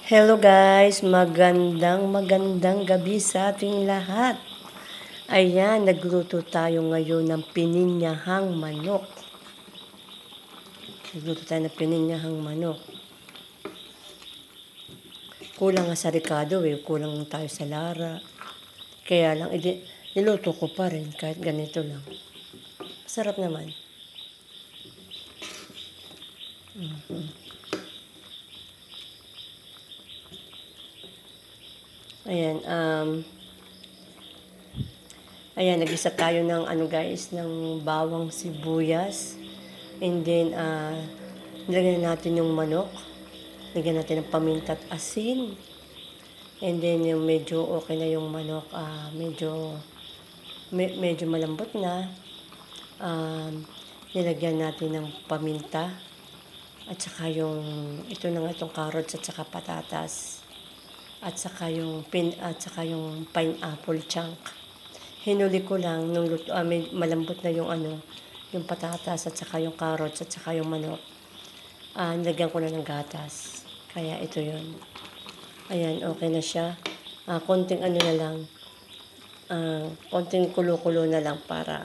Hello guys, magandang gabi sa ating lahat. Ayan, nagluto tayo ngayon ng pininyahang manok. Kulang nga sa Ricardo kulang tayo sa Lara. Kaya lang, niluto ko pa rin kahit ganito lang. Sarap naman. Ayan, nag-isa tayo ng ng bawang sibuyas. And then, nilagyan natin yung manok. Lagyan natin ng paminta at asin. And then, yung medyo okay na yung manok, medyo malambot na. Nilagyan natin ng paminta. At saka itong carrots at saka patatas. At saka yung pineapple chunk. Hinuli ko lang nung malambot na yung patatas at saka yung carrots at saka yung manok. Nilagyan ko na ng gatas. Kaya ito yun. Ayan, okay na siya. Konting na lang. Konting kulo-kulo na lang para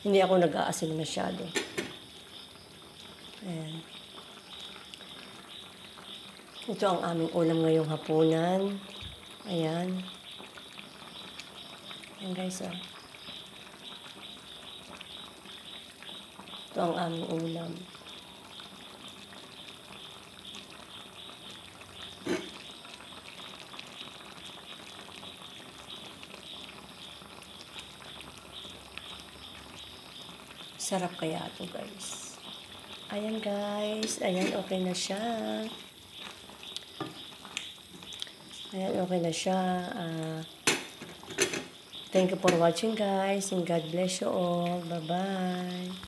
Hindi ako nag-aasin masyado. Ayan. Ito ang aming ulam ngayong hapunan. Ayan. Ayan guys, Ito ang aming ulam. Sarap kaya ito guys. Ayan guys. Ayan, okay na siya. Thank you for watching guys, and God bless you all. Bye-bye.